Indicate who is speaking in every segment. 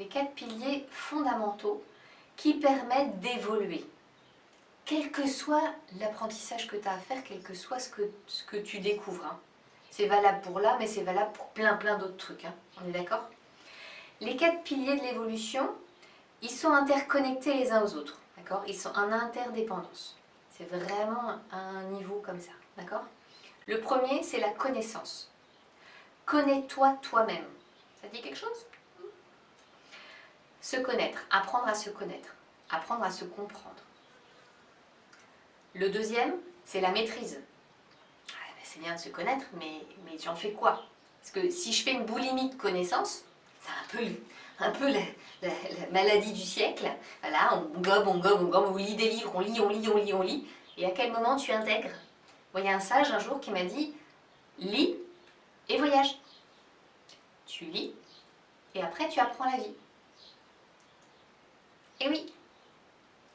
Speaker 1: les 4 piliers fondamentaux qui permettent d'évoluer. Quel que soit l'apprentissage que tu as à faire, quel que soit ce que tu découvres. Hein. C'est valable pour là, mais c'est valable pour plein d'autres trucs. Hein. On est d'accord? Les 4 piliers de l'évolution, ils sont interconnectés les uns aux autres. D'accord? Ils sont en interdépendance. C'est vraiment un niveau comme ça. D'accord? Le premier, c'est la connaissance. Connais-toi toi-même. Ça te dit quelque chose? Se connaître, apprendre à se connaître, apprendre à se comprendre. Le deuxième, c'est la maîtrise. Ah, ben c'est bien de se connaître, mais j'en fais quoi? Parce que si je fais une boulimie de connaissances, c'est un peu la maladie du siècle. Voilà, on gobe, on lit des livres, on lit. Et à quel moment tu intègres? Bon, il y a un sage un jour qui m'a dit, lis et voyage. Tu lis et après tu apprends la vie. Et oui,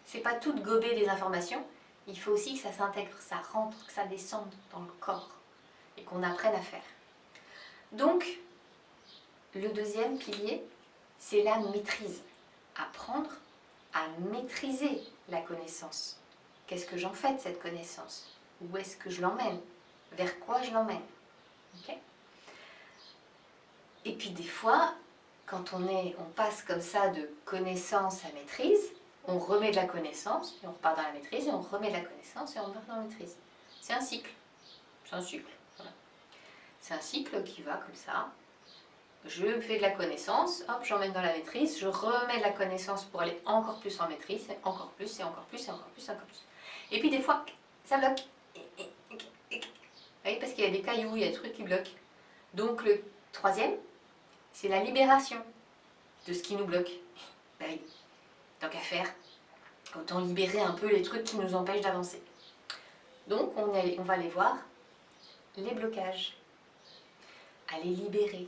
Speaker 1: c'est pas tout de gober des informations, il faut aussi que ça s'intègre, ça rentre, que ça descende dans le corps et qu'on apprenne à faire. Donc, le deuxième pilier, c'est la maîtrise. Apprendre à maîtriser la connaissance. Qu'est-ce que j'en fais de cette connaissance? Où est-ce que je l'emmène? Vers quoi je l'emmène? Okay. Et puis des fois, quand on passe comme ça de connaissance à maîtrise, on remet de la connaissance, et on repart dans la maîtrise, et on remet de la connaissance, et on repart dans la maîtrise. C'est un cycle. C'est un cycle. Voilà. C'est un cycle qui va comme ça. Je fais de la connaissance, hop, j'emmène dans la maîtrise, je remets de la connaissance pour aller encore plus en maîtrise, et encore plus, et encore plus, et encore plus, et encore plus. Et puis des fois, ça bloque. Oui, parce qu'il y a des cailloux, il y a des trucs qui bloquent. Donc le troisième, c'est la libération de ce qui nous bloque. Ben oui, tant qu'à faire, autant libérer un peu les trucs qui nous empêchent d'avancer. Donc on va aller voir les blocages, à les libérer.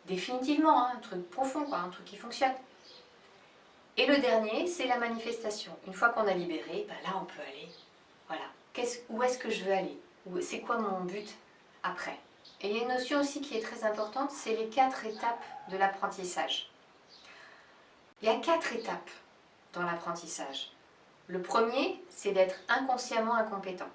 Speaker 1: Définitivement, hein, un truc profond, quoi, un truc qui fonctionne. Et le dernier, c'est la manifestation. Une fois qu'on a libéré, ben là on peut aller, voilà. Où est-ce que je veux aller? C'est quoi mon but après? Et il y a une notion aussi qui est très importante, c'est les 4 étapes de l'apprentissage. Il y a 4 étapes dans l'apprentissage. Le premier, c'est d'être inconsciemment incompétent.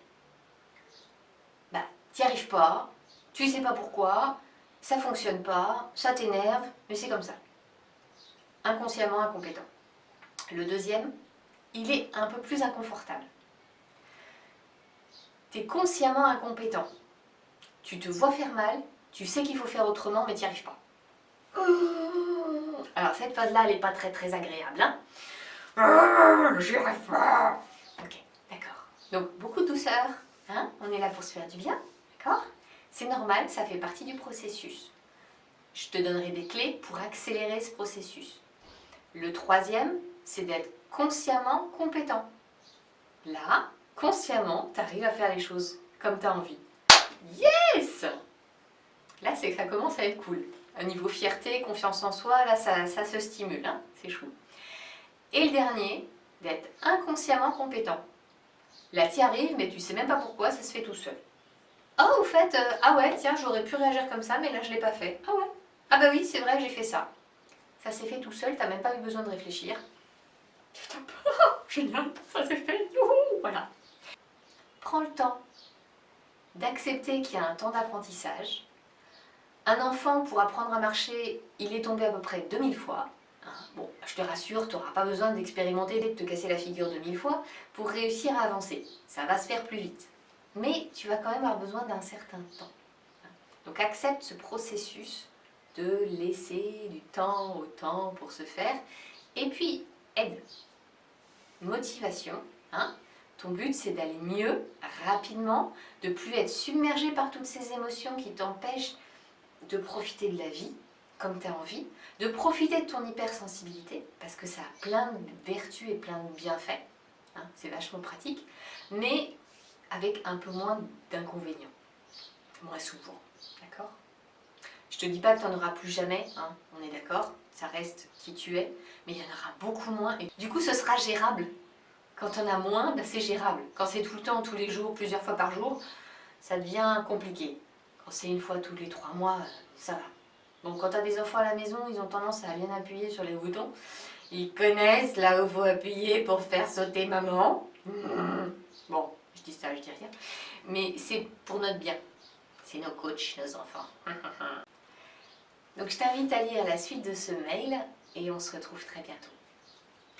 Speaker 1: Bah, t'y arrives pas, tu sais pas pourquoi, ça fonctionne pas, ça t'énerve, mais c'est comme ça. Inconsciemment incompétent. Le deuxième, il est un peu plus inconfortable. T'es consciemment incompétent. Tu te vois faire mal, tu sais qu'il faut faire autrement, mais t'y arrives pas. Alors cette phase-là, elle n'est pas très agréable. Hein. J'y arrive pas. Ok, d'accord. Donc beaucoup de douceur. Hein, on est là pour se faire du bien. D'accord? C'est normal, ça fait partie du processus. Je te donnerai des clés pour accélérer ce processus. Le troisième, c'est d'être consciemment compétent. Là, consciemment, tu arrives à faire les choses comme tu as envie. Yes! Là, c'est que ça commence à être cool. Au niveau fierté, confiance en soi, là, ça se stimule. Hein, c'est chou. Et le dernier, d'être inconsciemment compétent. Là, tu y arrives, mais tu sais même pas pourquoi, ça se fait tout seul. Oh, au fait, ah ouais, tiens, j'aurais pu réagir comme ça, mais là, je l'ai pas fait. Ah ouais. Ah bah oui, c'est vrai, j'ai fait ça. Ça s'est fait tout seul, t'as même pas eu besoin de réfléchir. Génial, ça s'est fait, youhou, voilà. Prends le temps d'accepter qu'il y a un temps d'apprentissage. Un enfant, pour apprendre à marcher, il est tombé à peu près 2000 fois. Bon, je te rassure, tu n'auras pas besoin d'expérimenter, de te casser la figure 2000 fois pour réussir à avancer. Ça va se faire plus vite. Mais tu vas quand même avoir besoin d'un certain temps. Donc accepte ce processus de laisser du temps au temps pour se faire. Et puis, aide. Motivation. Hein. Ton but, c'est d'aller mieux, rapidement, de ne plus être submergé par toutes ces émotions qui t'empêchent de profiter de la vie comme tu as envie, de profiter de ton hypersensibilité, parce que ça a plein de vertus et plein de bienfaits. Hein, c'est vachement pratique, mais avec un peu moins d'inconvénients. Moins souvent. D'accord? Je te dis pas que tu n'en auras plus jamais, hein, on est d'accord, ça reste qui tu es, mais il y en aura beaucoup moins. Et du coup, ce sera gérable. Quand on a moins, ben c'est gérable. Quand c'est tout le temps, tous les jours, plusieurs fois par jour, ça devient compliqué. Quand c'est une fois tous les 3 mois, ça va. Bon, quand tu as des enfants à la maison, ils ont tendance à bien appuyer sur les boutons. Ils connaissent là où il faut appuyer pour faire sauter maman. Bon, je dis ça, je dis rien. Mais c'est pour notre bien. C'est nos coachs, nos enfants. Donc je t'invite à lire la suite de ce mail et on se retrouve très bientôt.